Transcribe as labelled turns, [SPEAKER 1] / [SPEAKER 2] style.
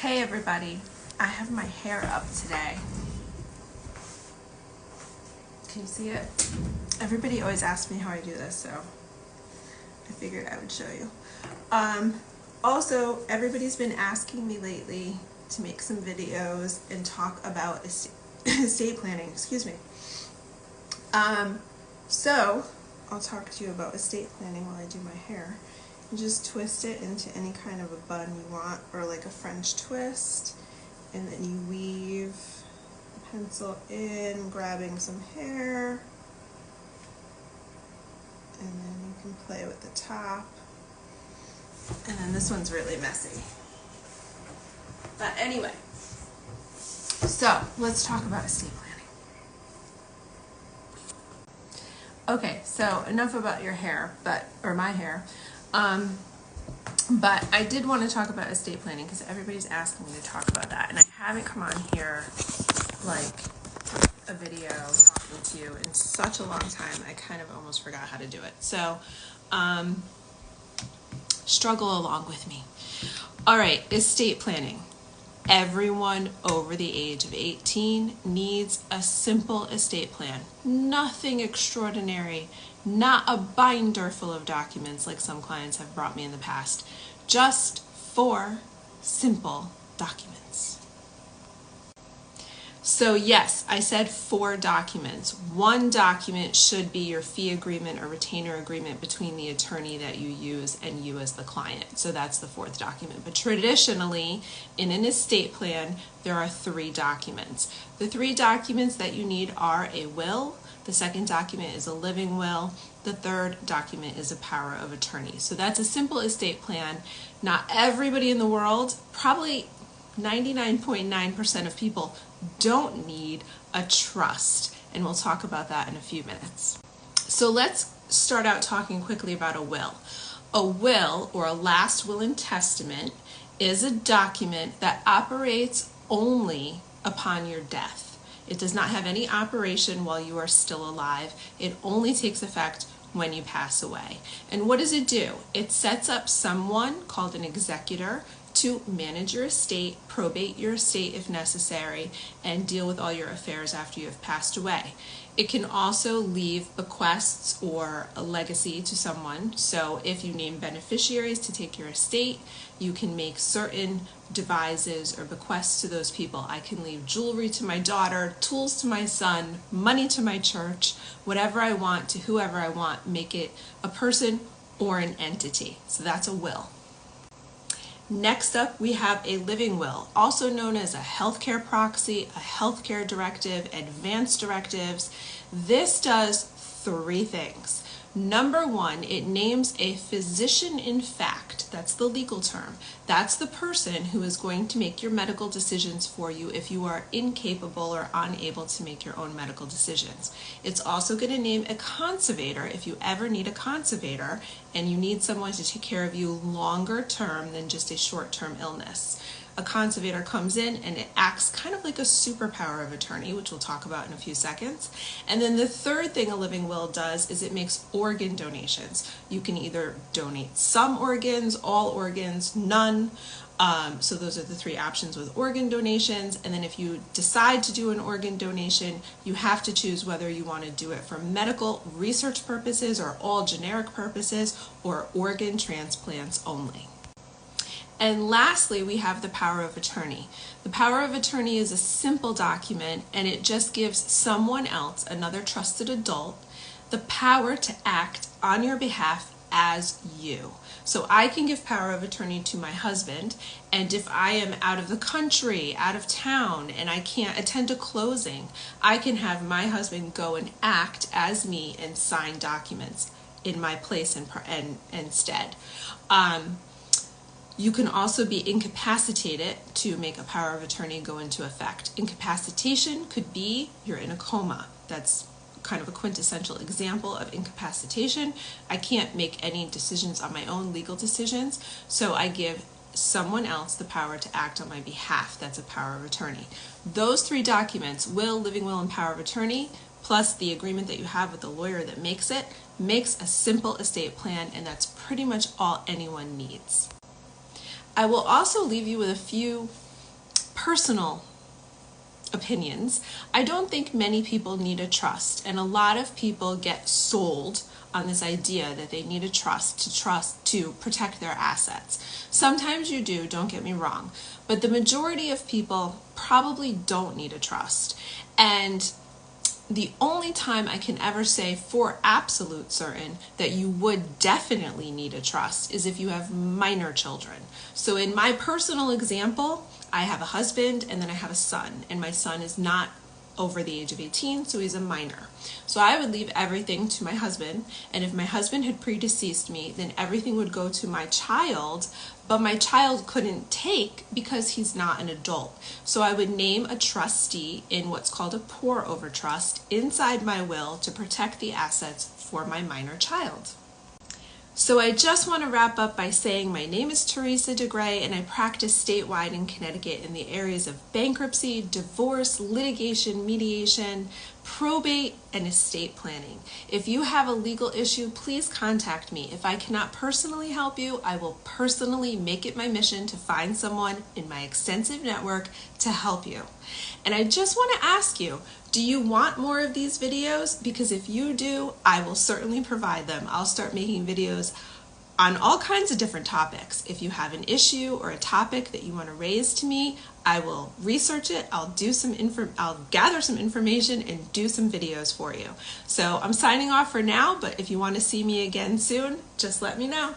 [SPEAKER 1] Hey everybody, I have my hair up today. Can you see it? Everybody always asks me how I do this, so I figured I would show you. Also, everybody's been asking me lately to make some videos and talk about estate planning, excuse me. So I'll talk to you about estate planning while I do my hair. You just twist it into any kind of a bun you want, or like a French twist, and then you weave the pencil in, grabbing some hair, and then you can play with the top. And then this one's really messy. But anyway, so let's talk about estate planning. Okay, so enough about your hair, or my hair. But I did want to talk about estate planning because everybody's asking me to talk about that, and I haven't come on here like a video talking to you in such a long time. I kind of almost forgot how to do it. So struggle along with me. All right, estate planning. Everyone over the age of 18 needs a simple estate plan. Nothing extraordinary, not a binder full of documents like some clients have brought me in the past. Just 4 simple documents. So yes, I said 4 documents. 1 document should be your fee agreement or retainer agreement between the attorney that you use and you as the client. So that's the 4th document. But traditionally, in an estate plan, there are 3 documents. The 3 documents that you need are a will, the 2nd document is a living will, the 3rd document is a power of attorney. So that's a simple estate plan. Not everybody in the world, probably 99.9% of people don't need a trust, and we'll talk about that in a few minutes. So let's start out talking quickly about a will. A will, or a last will and testament, is a document that operates only upon your death. It does not have any operation while you are still alive. It only takes effect when you pass away. And what does it do? It sets up someone called an executor to manage your estate, probate your estate if necessary, and deal with all your affairs after you have passed away. It can also leave bequests or a legacy to someone. So if you name beneficiaries to take your estate, you can make certain devises or bequests to those people. I can leave jewelry to my daughter, tools to my son, money to my church, whatever I want to whoever I want, make it a person or an entity. So that's a will. Next up, we have a living will, also known as a healthcare proxy, a healthcare directive, advance directives. This does 3 things. Number 1, it names a physician in fact. That's the legal term. That's the person who is going to make your medical decisions for you if you are incapable or unable to make your own medical decisions. It's also going to name a conservator if you ever need a conservator and you need someone to take care of you longer term than just a short-term illness. A conservator comes in and it acts kind of like a superpower of attorney, which we'll talk about in a few seconds. And then the 3rd thing a living will does is it makes organ donations. You can either donate some organs, all organs, none. So those are the 3 options with organ donations. And then if you decide to do an organ donation, you have to choose whether you want to do it for medical research purposes or all generic purposes or organ transplants only. And lastly, we have the power of attorney. The power of attorney is a simple document, and it just gives someone else, another trusted adult, the power to act on your behalf as you. So I can give power of attorney to my husband, and if I am out of the country, out of town, and I can't attend a closing, I can have my husband go and act as me and sign documents in my place and instead. You can also be incapacitated to make a power of attorney go into effect. Incapacitation could be you're in a coma. That's kind of a quintessential example of incapacitation. I can't make any decisions on my own, legal decisions, so I give someone else the power to act on my behalf. That's a power of attorney. Those 3 documents, will, living will, and power of attorney, plus the agreement that you have with the lawyer that makes it, makes a simple estate plan, and that's pretty much all anyone needs. I will also leave you with a few personal opinions, I don't think many people need a trust, and a lot of people get sold on this idea that they need a trust to protect their assets. Sometimes you do, don't get me wrong, but the majority of people probably don't need a trust. And the only time I can ever say for absolute certain that you would definitely need a trust is if you have minor children. So in my personal example, I have a husband and then I have a son, and my son is not over the age of 18, so he's a minor. So I would leave everything to my husband, and if my husband had predeceased me, then everything would go to my child, but my child couldn't take because he's not an adult. So I would name a trustee in what's called a pour over trust inside my will to protect the assets for my minor child. So I just want to wrap up by saying my name is Teresa DeGray, and I practice statewide in Connecticut in the areas of bankruptcy, divorce, litigation, mediation, probate, and estate planning. If you have a legal issue, please contact me. If I cannot personally help you, I will personally make it my mission to find someone in my extensive network to help you. And I just want to ask you, do you want more of these videos? Because if you do, I will certainly provide them. I'll start making videos on all kinds of different topics. If you have an issue or a topic that you want to raise to me, I will research it. I'll gather some information and do some videos for you. So I'm signing off for now, but if you want to see me again soon, just let me know.